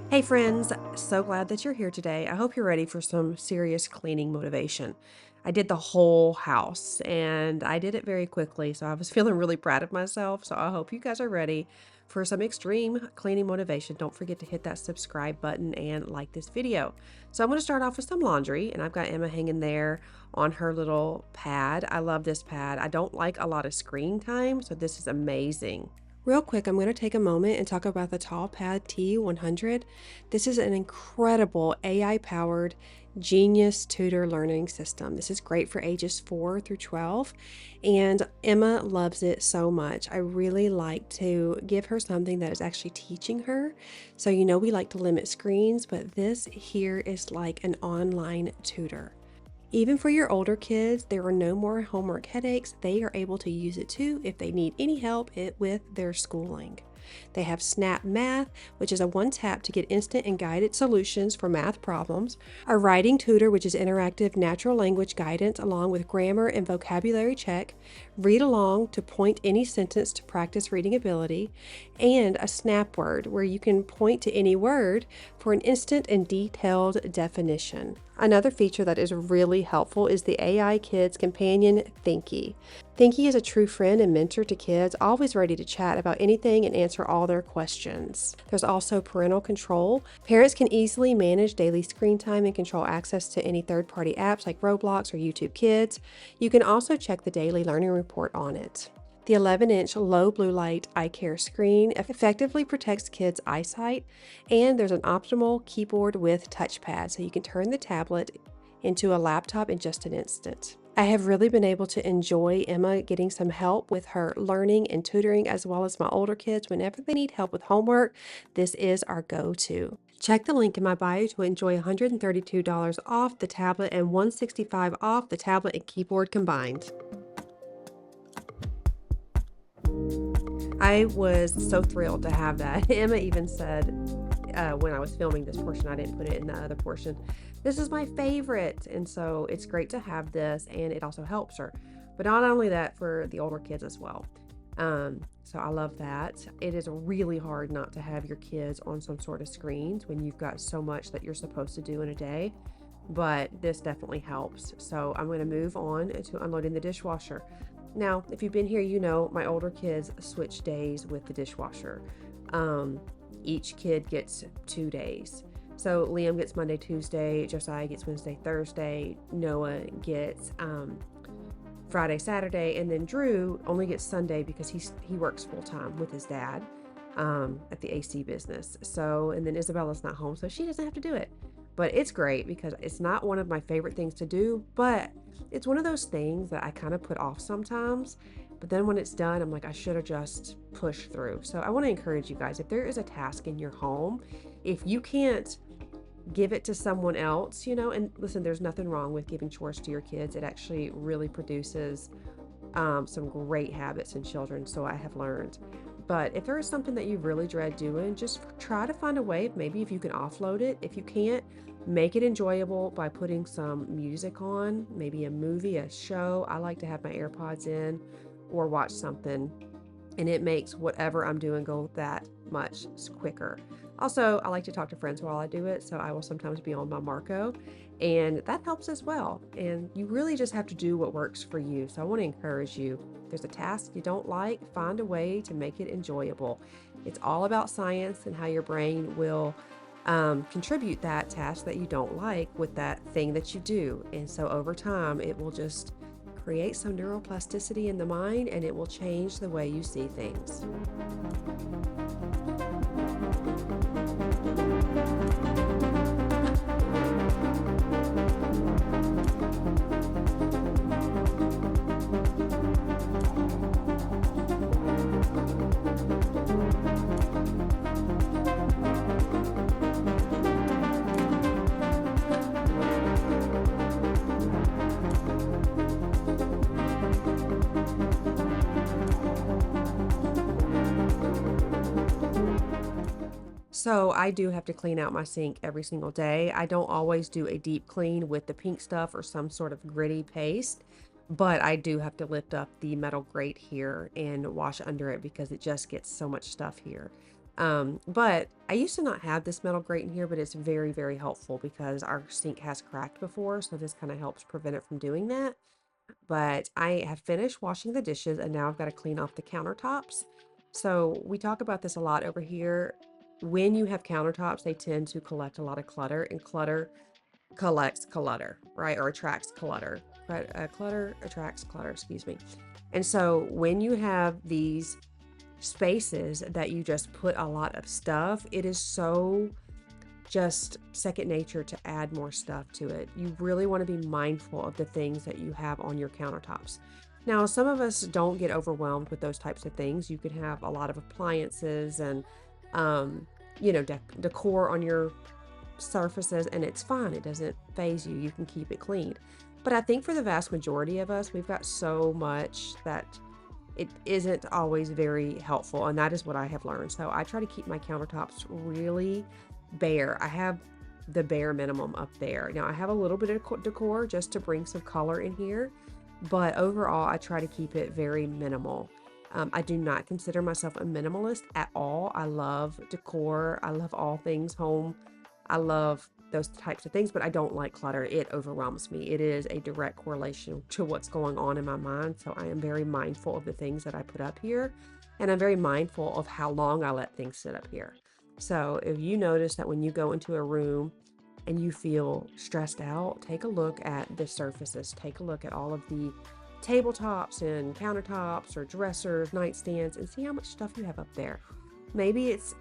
Hey friends, so glad that you're here today. I hope you're ready for some serious cleaning motivation. I did the whole house and I did it very quickly, so I was feeling really proud of myself. So I hope you guys are ready for some extreme cleaning motivation. Don't forget to hit that subscribe button and like this video. So I'm going to start off with some laundry, and I've got Emma hanging there on her little pad. I love this pad. I don't like a lot of screen time, so this is amazing. Real quick, I'm going to take a moment and talk about the TallPad T100. This is an incredible AI-powered genius tutor learning system. This is great for ages 4 through 12, and Emma loves it so much. I really like to give her something that is actually teaching her. So, we like to limit screens, but this here is like an online tutor. Even for your older kids, there are no more homework headaches. They are able to use it too if they need any help with their schooling. They have Snap Math, which is a one tap to get instant and guided solutions for math problems. A writing tutor, which is interactive natural language guidance along with grammar and vocabulary check. Read along to point any sentence to practice reading ability. And a Snap Word, where you can point to any word for an instant and detailed definition. Another feature that is really helpful is the AI Kids companion, Thinky. Thinky is a true friend and mentor to kids, always ready to chat about anything and answer all their questions. There's also parental control. Parents can easily manage daily screen time and control access to any third-party apps like Roblox or YouTube Kids. You can also check the daily learning report on it. The 11-inch low blue light eye care screen effectively protects kids' eyesight, and there's an optimal keyboard with touchpad, so you can turn the tablet into a laptop in just an instant. I have really been able to enjoy Emma getting some help with her learning and tutoring, as well as my older kids whenever they need help with homework. This is our go-to. Check the link in my bio to enjoy $132 off the tablet and $165 off the tablet and keyboard combined. I was so thrilled to have that. Emma even said when I was filming this portion, I didn't put it in the other portion, this is my favorite. And so it's great to have this, and it also helps her. But not only that, for the older kids as well. So I love that. It is really hard not to have your kids on some sort of screens when you've got so much that you're supposed to do in a day. But this definitely helps. So I'm going to move on to unloading the dishwasher. Now, if you've been here, you know my older kids switch days with the dishwasher. Each kid gets 2 days. So Liam gets Monday, Tuesday, Josiah gets Wednesday, Thursday, Noah gets Friday, Saturday, and then Drew only gets Sunday because he works full time with his dad at the AC business. So, and then Isabella's not home, so she doesn't have to do it. But it's great because it's not one of my favorite things to do, but it's one of those things that I kind of put off sometimes. But then when it's done, I'm like, I should have just pushed through. So I want to encourage you guys, if there is a task in your home, if you can't give it to someone else, and listen, there's nothing wrong with giving chores to your kids. It actually really produces some great habits in children, so I have learned. But if there is something that you really dread doing, just try to find a way, maybe if you can offload it. If you can't, make it enjoyable by putting some music on, maybe a movie, a show. I like to have my AirPods in or watch something, and it makes whatever I'm doing go that much quicker. Also, I like to talk to friends while I do it, so I will sometimes be on my Marco, and that helps as well. And you really just have to do what works for you. So I want to encourage you. If there's a task you don't like, find a way to make it enjoyable. It's all about science and how your brain will contribute that task that you don't like with that thing that you do. And so over time, it will just create some neuroplasticity in the mind, and it will change the way you see things. So I do have to clean out my sink every single day. I don't always do a deep clean with the pink stuff or some sort of gritty paste, but I do have to lift up the metal grate here and wash under it because it just gets so much stuff here. But I used to not have this metal grate in here, but it's very, very helpful because our sink has cracked before. So this kind of helps prevent it from doing that. But I have finished washing the dishes and now I've got to clean off the countertops. So we talk about this a lot over here. When you have countertops, they tend to collect a lot of clutter, and clutter collects clutter, right? Or attracts clutter. Right? Clutter attracts clutter, excuse me. And so when you have these spaces that you just put a lot of stuff, it is so just second nature to add more stuff to it. You really want to be mindful of the things that you have on your countertops. Now, some of us don't get overwhelmed with those types of things. You could have a lot of appliances and, um, decor on your surfaces, and it's fine. It doesn't phase you. You can keep it clean. But I think for the vast majority of us, we've got so much that it isn't always very helpful, and that is what I have learned. So I try to keep my countertops really bare. I have the bare minimum up there. Now I have a little bit of decor just to bring some color in here, but overall I try to keep it very minimal. I do not consider myself a minimalist at all. I love decor. I love all things home. I love those types of things, but I don't like clutter. It overwhelms me. It is a direct correlation to what's going on in my mind. So I am very mindful of the things that I put up here, and I'm very mindful of how long I let things sit up here. So if you notice that when you go into a room and you feel stressed out, take a look at the surfaces. Take a look at all of the tabletops and countertops or dressers, nightstands, and see how much stuff you have up there. Maybe it's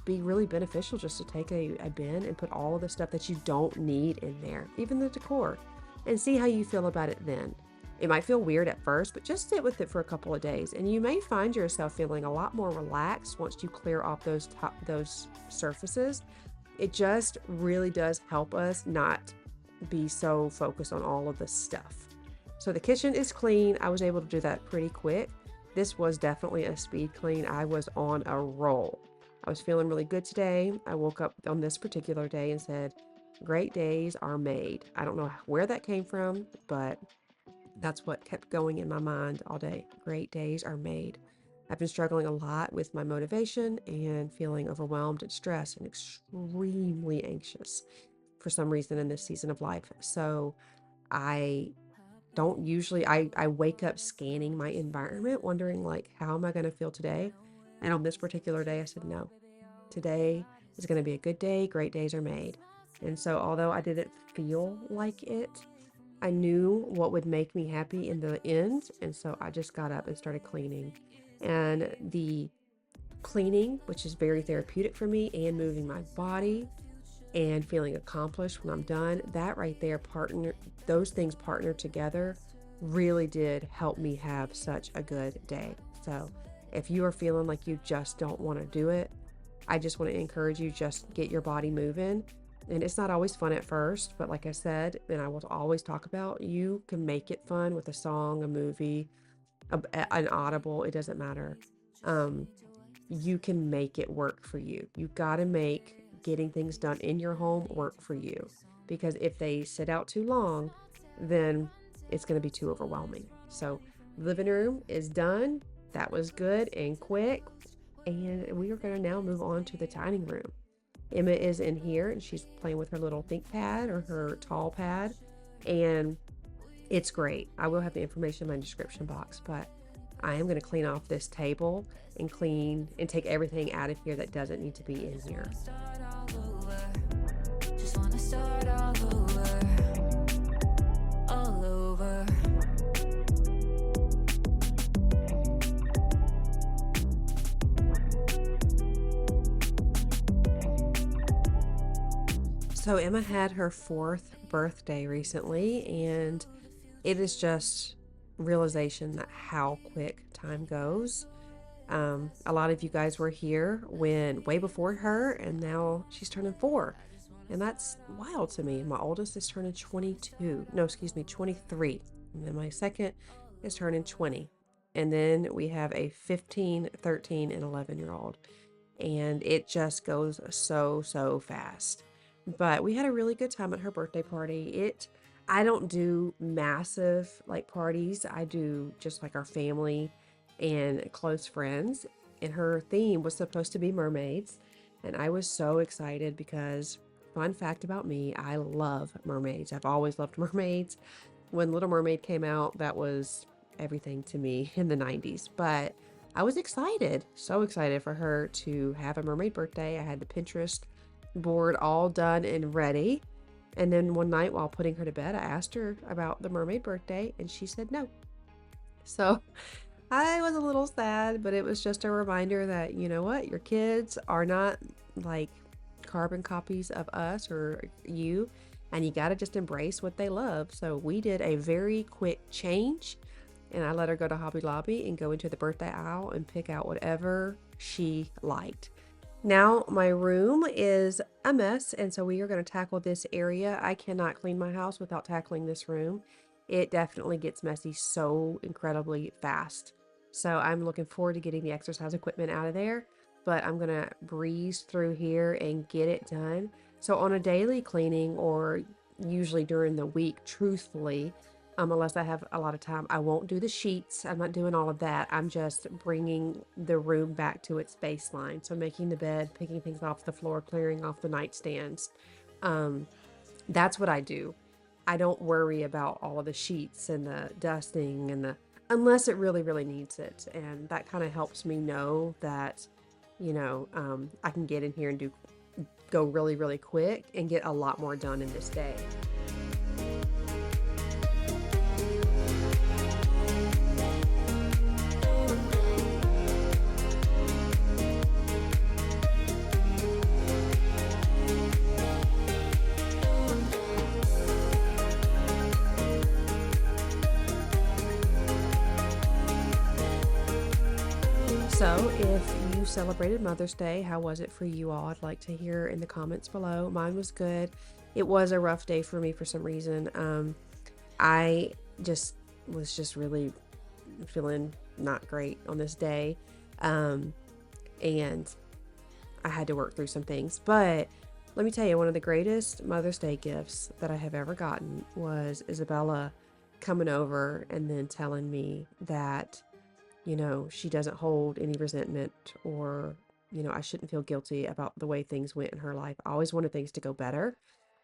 be really beneficial just to take a bin and put all of the stuff that you don't need in there, even the decor, and see how you feel about it then. It might feel weird at first, but just sit with it for a couple of days, and you may find yourself feeling a lot more relaxed once you clear off those surfaces. It just really does help us not be so focused on all of the stuff. So the kitchen is clean. I was able to do that pretty quick. This was definitely a speed clean. I was on a roll. I was feeling really good today. I woke up on this particular day and said, great days are made. I don't know where that came from, but that's what kept going in my mind all day. Great days are made. I've been struggling a lot with my motivation and feeling overwhelmed and stressed and extremely anxious for some reason in this season of life. So I don't usually, I wake up scanning my environment, wondering like, how am I going to feel today? And on this particular day, I said, no, today is going to be a good day. Great days are made. And so although I didn't feel like it, I knew what would make me happy in the end. And so I just got up and started cleaning. And the cleaning, which is very therapeutic for me, and moving my body and feeling accomplished when I'm done, that right there, those things partnered together really did help me have such a good day. So if you are feeling like you just don't want to do it, I just want to encourage you, just get your body moving. And it's not always fun at first, but like I said, and I will always talk about, you can make it fun with a song, a movie, an audible, it doesn't matter. Um, you can make it work for you. You got to make getting things done in your home work for you, because if they sit out too long, then it's going to be too overwhelming. So living room is done. That was good and quick. And we are going to now move on to the dining room. Emma is in here and she's playing with her little ThinkPad or her tall pad, and it's great. I will have the information in my description box, but I am going to clean off this table and clean and take everything out of here that doesn't need to be in here. Just wanna start all over. So Emma had her 4th birthday recently, and it is just realization that how quick time goes. A lot of you guys were here when way before her, and now she's turning 4, and that's wild to me. My oldest is turning 22. No, excuse me, 23, and then my second is turning 20, and then we have a 15, 13, and 11-year-old, and it just goes so fast. But we had a really good time at her birthday party. I don't do massive like parties. I do just like our family and close friends. and her theme was supposed to be mermaids. And I was so excited because, fun fact about me, I love mermaids. I've always loved mermaids. When Little Mermaid came out, that was everything to me in the 90s. But I was excited, so excited for her to have a mermaid birthday. I had the Pinterest board all done and ready. And then one night while putting her to bed, I asked her about the mermaid birthday, and she said no. So I was a little sad, but it was just a reminder that, you know what, your kids are not like carbon copies of us or you, and you got to just embrace what they love. So we did a very quick change, and I let her go to Hobby Lobby and go into the birthday aisle and pick out whatever she liked. Now my room is a mess, and so we are going to tackle this area. I cannot clean my house without tackling this room. It definitely gets messy so incredibly fast. So I'm looking forward to getting the exercise equipment out of there, but I'm going to breeze through here and get it done. So on a daily cleaning, or usually during the week, truthfully, unless I have a lot of time, I won't do the sheets. I'm not doing all of that. I'm just bringing the room back to its baseline. So making the bed, picking things off the floor, clearing off the nightstands. Um, that's what I do. I don't worry about all of the sheets and the dusting and the, unless it really, really needs it. And that kind of helps me know that, I can get in here and go really, really quick and get a lot more done in this day. So, if you celebrated Mother's Day, how was it for you all? I'd like to hear in the comments below. Mine was good. It was a rough day for me for some reason. I just was just really feeling not great on this day. Um, and I had to work through some things. But let me tell you, one of the greatest Mother's Day gifts that I have ever gotten was Isabella coming over and then telling me that she doesn't hold any resentment, or, I shouldn't feel guilty about the way things went in her life. I always wanted things to go better.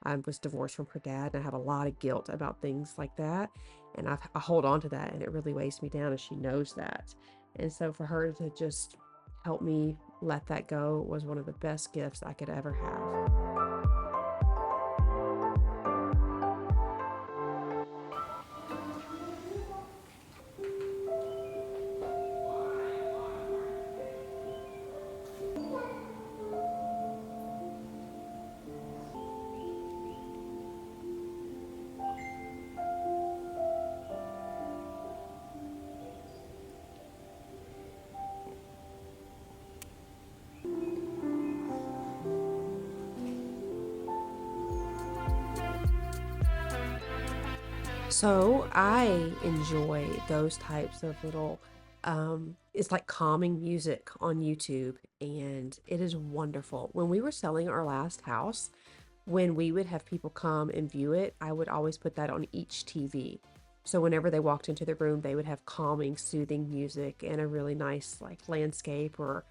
I was divorced from her dad, and I have a lot of guilt about things like that. And I hold on to that, and it really weighs me down, and she knows that. And so for her to just help me let that go was one of the best gifts I could ever have. So I enjoy those types of little, it's like calming music on YouTube, and it is wonderful. When we were selling our last house, when we would have people come and view it, I would always put that on each TV. So whenever they walked into the room, they would have calming, soothing music and a really nice like landscape, or,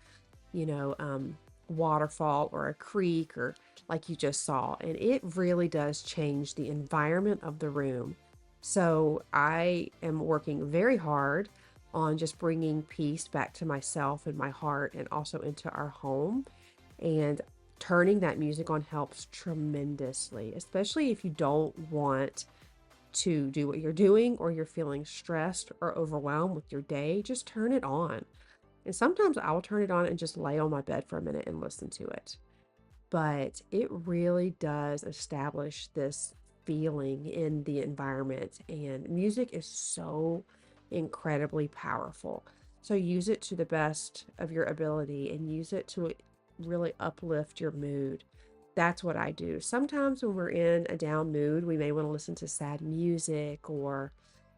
you know, um, waterfall or a creek, or like you just saw. And it really does change the environment of the room. So I am working very hard on just bringing peace back to myself and my heart, and also into our home. And turning that music on helps tremendously, especially if you don't want to do what you're doing, or you're feeling stressed or overwhelmed with your day. Just turn it on. And sometimes I'll turn it on and just lay on my bed for a minute and listen to it. But it really does establish this feeling in the environment, and music is so incredibly powerful. So use it to the best of your ability, and use it to really uplift your mood. That's what I do. Sometimes when we're in a down mood, we may want to listen to sad music or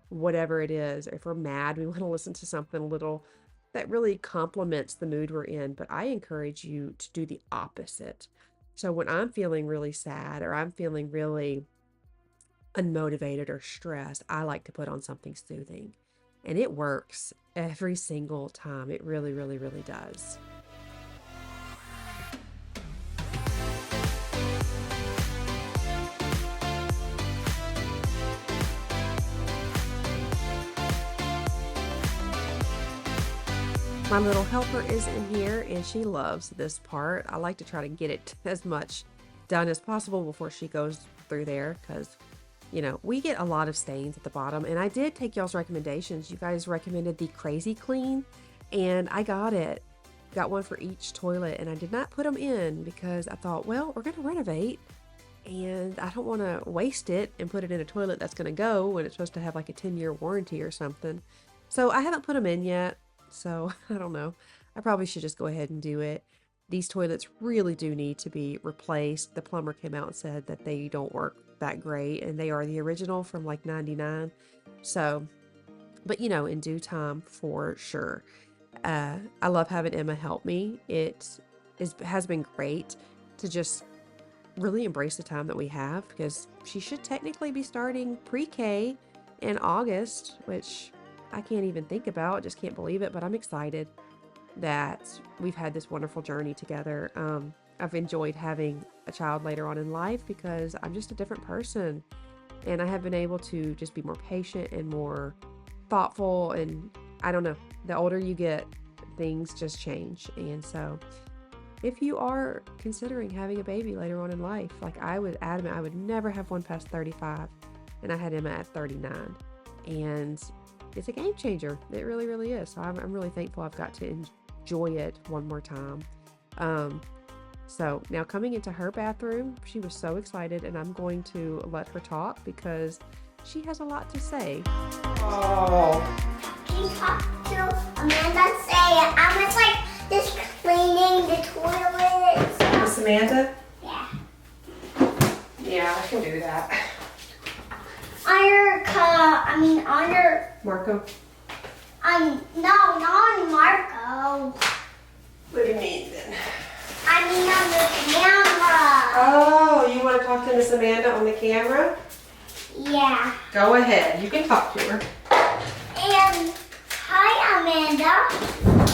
whatever it is. If we're mad, we want to listen to something little that really complements the mood we're in. But I encourage you to do the opposite. So when I'm feeling really sad, or I'm feeling really unmotivated or stressed, I like to put on something soothing. and it works every single time. It really, really, really does. My little helper is in here and she loves this part. I like to try to get it as much done as possible before she goes through there because, you know, we get a lot of stains at the bottom. And I did take y'all's recommendations. You guys recommended the Crazy Clean and I got it. Got one for each toilet and I did not put them in because I thought, well, we're going to renovate and I don't want to waste it and put it in a toilet that's going to go when it's supposed to have like a 10-year warranty or something. So I haven't put them in yet. So I don't know. I probably should just go ahead and do it. These toilets really do need to be replaced. The plumber came out and said that they don't work that great and they are the original from like 99. So, but you know, in due time for sure. I love having Emma help me. Has been great to just really embrace the time that we have because she should technically be starting pre-K in August, which I can't even think about. I just can't believe it, but I'm excited that we've had this wonderful journey together. I've enjoyed having a child later on in life because I'm just a different person and I have been able to just be more patient and more thoughtful. And I don't know, the older you get, things just change. And so if you are considering having a baby later on in life, like I was adamant, I would never have one past 35 and I had Emma at 39 and it's a game changer. It really, really is. So I'm really thankful I've got to enjoy it one more time. So now coming into her bathroom, she was so excited and I'm going to let her talk because she has a lot to say. Oh. Can you talk to Amanda? Say I was like just cleaning the toilet. Miss Amanda? Yeah. Yeah, I can do that. On your Marco? no, not on Marco. What do you mean then? I mean on the camera. Oh, you want to talk to Miss Amanda on the camera? Yeah. Go ahead. You can talk to her. And hi Amanda.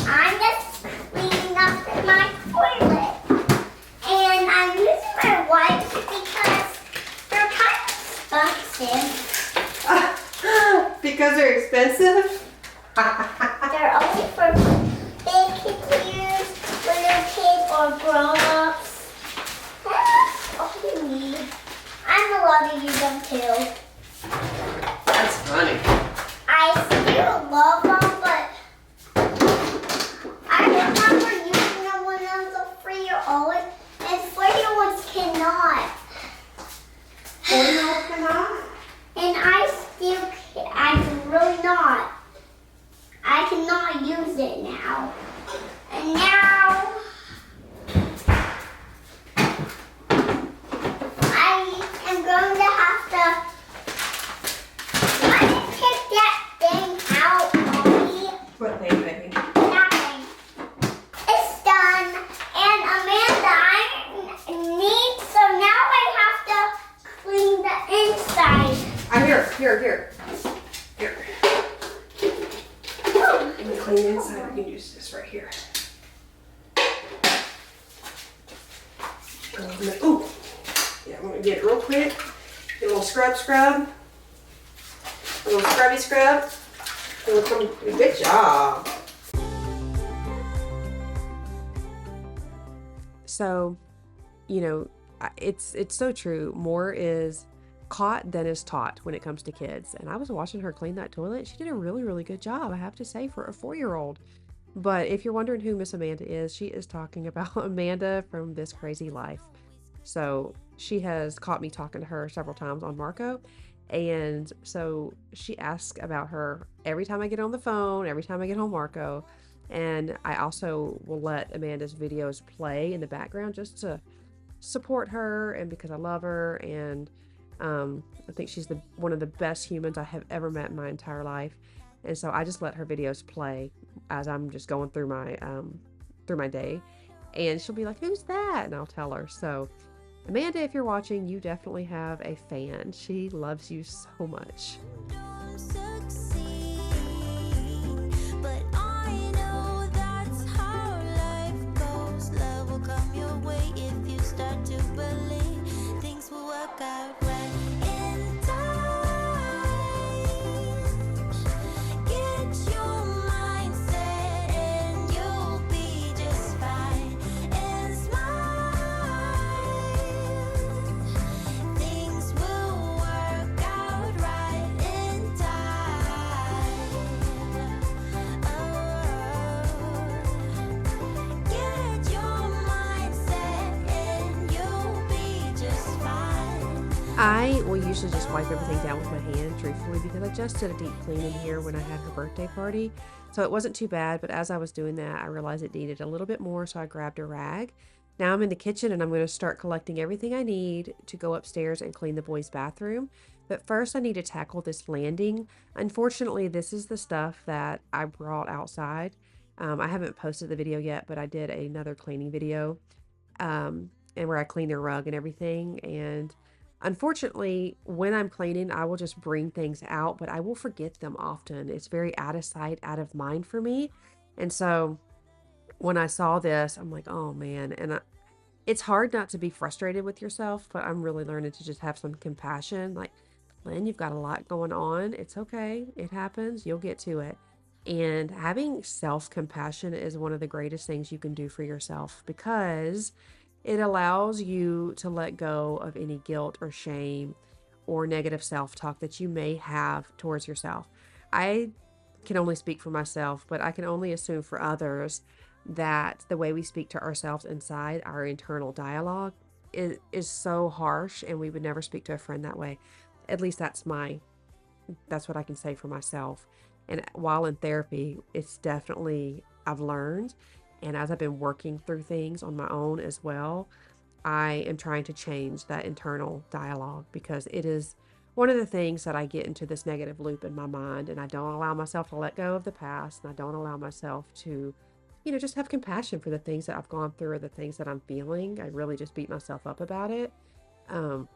I'm just cleaning up my toilet. And I'm using my wipes because they're kind of expensive. Because they're expensive? They're only for big kids to use, little kids or grown-ups. That's all you need. I'm allowed to use them too. That's funny. I still love them, but I remember using them when I was a 3-year-old, and 4-year-olds cannot. 4-year-olds cannot? And I can really not. I cannot use it now. And now I am going to have to I can take that thing out, Mommy. What thing, baby? That thing. It's done. And Amanda, I need now I have to clean the inside. I'm here. Here. Let me clean the inside. We can use this right here. Ooh. Yeah, I'm gonna get it real quick. Get a little scrub. A little scrub. Good job. So, you know, it's so true. More is caught than is taught when it comes to kids. And I was watching her clean that toilet. She did a really, really good job, I have to say, for a 4-year-old. But if you're wondering who Miss Amanda is, she is talking about Amanda from This Crazy Life. So she has caught me talking to her several times on Marco. And so she asks about her every time I get on the phone, every time I get on Marco. And I also will let Amanda's videos play in the background just to support her and because I love her. And I think she's one of the best humans I have ever met in my entire life. And so I just let her videos play as I'm just going through my day. And she'll be like, "Who's that?" And I'll tell her. So Amanda, if you're watching, you definitely have a fan. She loves you so much. Don't succeed. I will usually just wipe everything down with my hand, truthfully, because I just did a deep clean in here when I had her birthday party. So it wasn't too bad, but as I was doing that, I realized it needed a little bit more, so I grabbed a rag. Now I'm in the kitchen and I'm going to start collecting everything I need to go upstairs and clean the boys' bathroom. But first, I need to tackle this landing. Unfortunately, this is the stuff that I brought outside. I haven't posted the video yet, but I did another cleaning video, and where I clean their rug and everything. And unfortunately, when I'm cleaning, I will just bring things out, but I will forget them often. It's very out of sight, out of mind for me. And so when I saw this, I'm like, oh man. It's hard not to be frustrated with yourself, but I'm really learning to just have some compassion. Like, Lynn, you've got a lot going on. It's okay. It happens. You'll get to it. And having self compassion is one of the greatest things you can do for yourself because it allows you to let go of any guilt or shame or negative self talk that you may have towards yourself. I can only speak for myself, but I can only assume for others that the way we speak to ourselves inside our internal dialogue is so harsh, and we would never speak to a friend that way. At least that's what I can say for myself. And while in therapy, it's definitely, I've learned. And as I've been working through things on my own as well, I am trying to change that internal dialogue because it is one of the things that I get into this negative loop in my mind. And I don't allow myself to let go of the past. And I don't allow myself to, just have compassion for the things that I've gone through or the things that I'm feeling. I really just beat myself up about it. Um,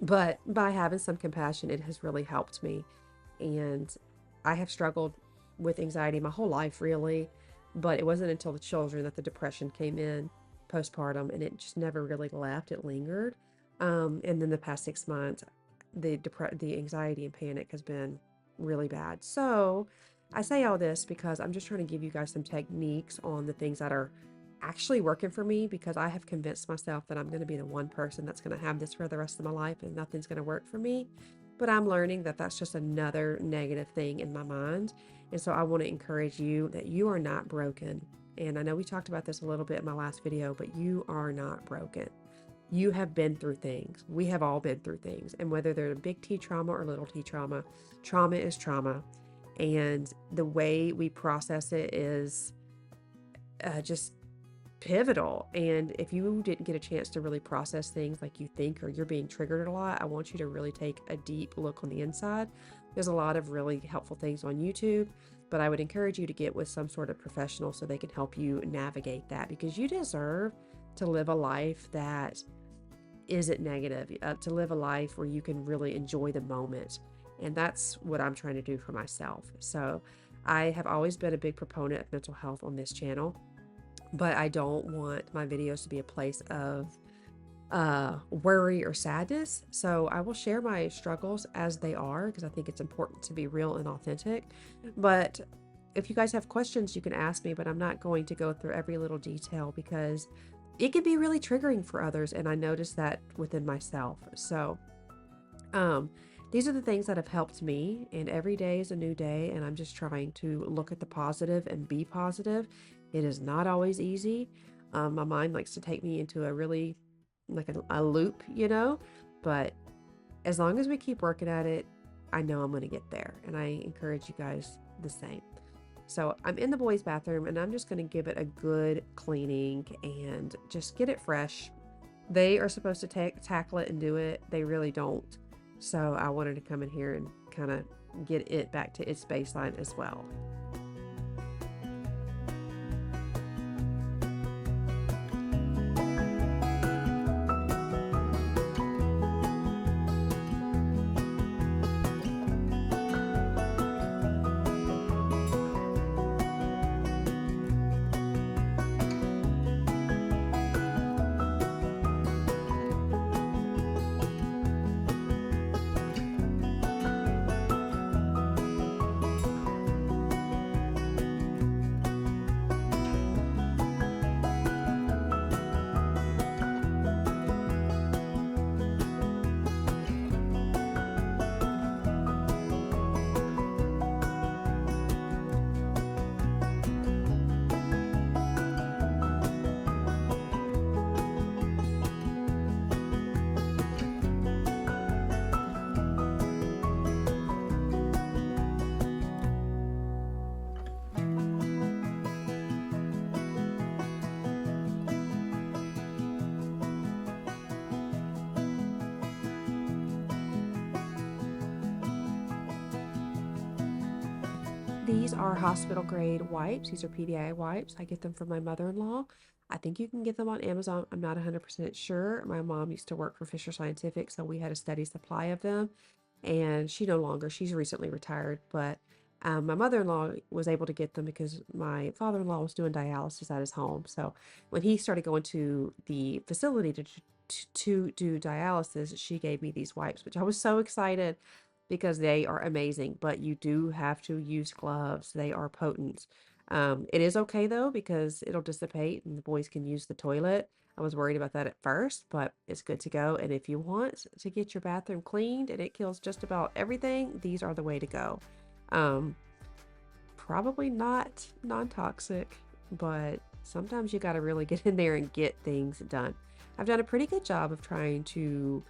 but by having some compassion, it has really helped me. And I have struggled with anxiety my whole life, really, but it wasn't until the children that the depression came in postpartum, and it just never really left. It lingered. And then the past 6 months, the anxiety and panic has been really bad. So I say all this because I'm just trying to give you guys some techniques on the things that are actually working for me, because I have convinced myself that I'm going to be the one person that's going to have this for the rest of my life and nothing's going to work for me. But I'm learning that that's just another negative thing in my mind. And so I want to encourage you that you are not broken. And I know we talked about this a little bit in my last video, but you are not broken. You have been through things. We have all been through things. And whether they're big T trauma or little T trauma, trauma is trauma. And the way we process it is just pivotal. And if you didn't get a chance to really process things like you think, or you're being triggered a lot, I want you to really take a deep look on the inside. There's a lot of really helpful things on YouTube, but I would encourage you to get with some sort of professional so they can help you navigate that, because you deserve to live a life that isn't negative, to live a life where you can really enjoy the moment. And that's what I'm trying to do for myself. So I have always been a big proponent of mental health on this channel, but I don't want my videos to be a place of worry or sadness. So I will share my struggles as they are, because I think it's important to be real and authentic. But if you guys have questions, you can ask me, but I'm not going to go through every little detail because it can be really triggering for others. And I noticed that within myself. So these are the things that have helped me, and every day is a new day. And I'm just trying to look at the positive and be positive. It is not always easy. My mind likes to take me into a really like a loop, but as long as we keep working at it, I know I'm going to get there. And I encourage you guys the same. So I'm in the boys' bathroom and I'm just going to give it a good cleaning and just get it fresh. They are supposed to tackle it and do it. They really don't. So I wanted to come in here and kind of get it back to its baseline as well. these are hospital grade wipes. These are PDI wipes. I get them from my mother-in-law. I think you can get them on Amazon. I'm not 100% sure. My mom used to work for Fisher Scientific, so we had a steady supply of them. And she no longer, she's recently retired, but my mother-in-law was able to get them because my father-in-law was doing dialysis at his home. So when he started going to the facility to do dialysis, she gave me these wipes, which I was so excited because they are amazing. But you do have to use gloves. They are potent. It is okay though because it'll dissipate and the boys can use the toilet. I was worried about that at first, but it's good to go. And if you want to get your bathroom cleaned and it kills just about everything, these are the way to go. Um, Probably not non-toxic, but sometimes you got to really get in there and get things done. I've done a pretty good job of trying to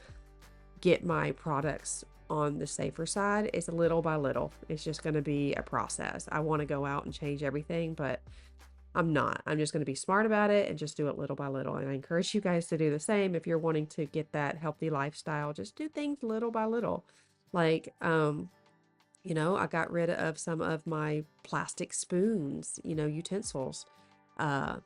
get my products on the safer side. It's little by little. It's just going to be a process. I want to go out and change everything, but I'm not. I'm just going to be smart about it and just do it little by little. And I encourage you guys to do the same. If you're wanting to get that healthy lifestyle, just do things little by little. Like, I got rid of some of my plastic spoons, utensils, uh,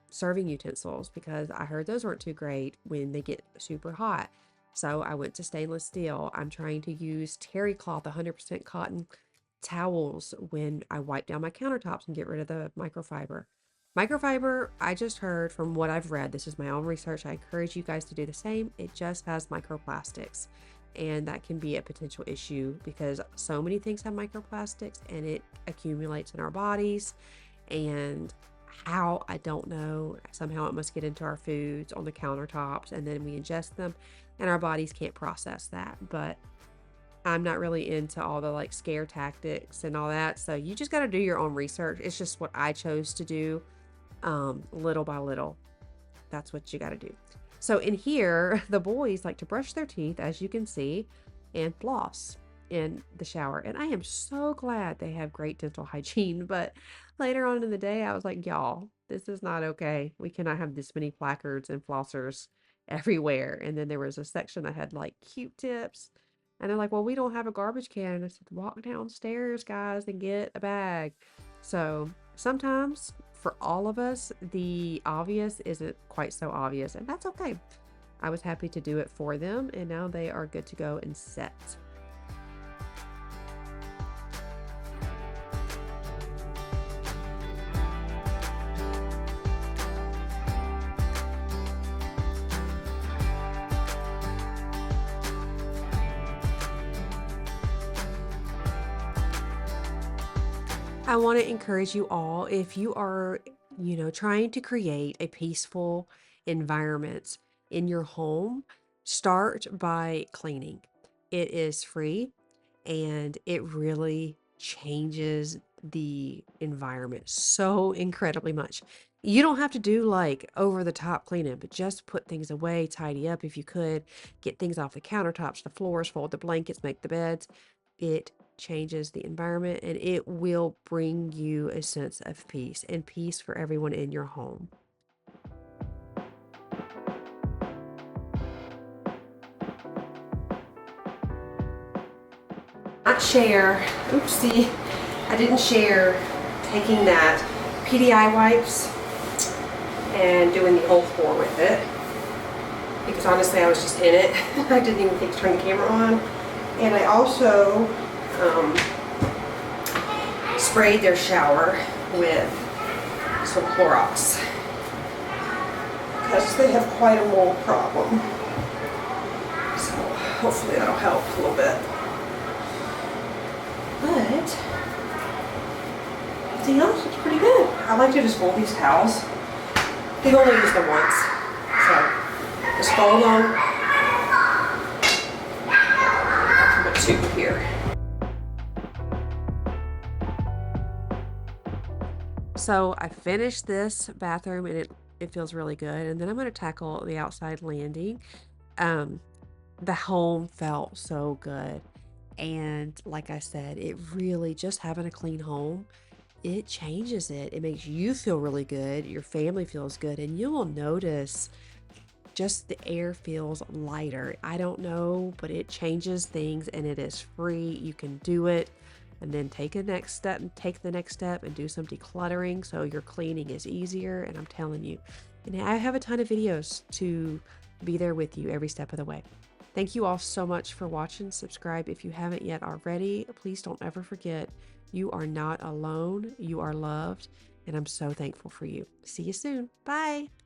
serving utensils, because I heard those weren't too great when they get super hot. So I went to stainless steel. I'm trying to use terry cloth, 100% cotton towels when I wipe down my countertops and get rid of the microfiber. Microfiber, I just heard from what I've read, this is my own research. I encourage you guys to do the same. It just has microplastics, and that can be a potential issue because so many things have microplastics and it accumulates in our bodies. And how, I don't know, somehow it must get into our foods on the countertops and then we ingest them and our bodies can't process that. But I'm not really into all the like scare tactics and all that. So you just got to do your own research. It's just what I chose to do, little by little. That's what you got to do. So in here, the boys like to brush their teeth, as you can see, and floss in the shower. And I am so glad they have great dental hygiene. But later on in the day, I was like, y'all, this is not okay. We cannot have this many placards and flossers everywhere. And then there was a section that had like Q-tips. And they're like, well, we don't have a garbage can. And I said, walk downstairs, guys, and get a bag. So sometimes for all of us, the obvious isn't quite so obvious, and that's okay. I was happy to do it for them, and now they are good to go and set. I want to encourage you all, if you are, trying to create a peaceful environment in your home, start by cleaning. It is free and it really changes the environment so incredibly much. You don't have to do like over the top cleaning, but just put things away, tidy up if you could, get things off the countertops, the floors, fold the blankets, make the beds. It changes the environment and it will bring you a sense of peace and peace for everyone in your home. Not share, oopsie, I didn't share taking that PDI wipes and doing the whole floor with it because honestly I was just in it. I didn't even think to turn the camera on. And I also sprayed their shower with some Clorox because they have quite a mold problem. So hopefully that'll help a little bit. But everything else is pretty good. I like to just fold these towels. They've only used them once, so just fold them. I'll put two here. So I finished this bathroom and it feels really good. And then I'm going to tackle the outside landing. The home felt so good. And like I said, it really, just having a clean home, it changes it. It makes you feel really good. Your family feels good. And you will notice just the air feels lighter. I don't know, but it changes things and it is free. You can do it. and then take the next step and do some decluttering so your cleaning is easier. And I'm telling you, and I have a ton of videos to be there with you every step of the way. Thank you all so much for watching. Subscribe if you haven't yet already. Please don't ever forget, you are not alone. You are loved, and I'm so thankful for you. See you soon. Bye.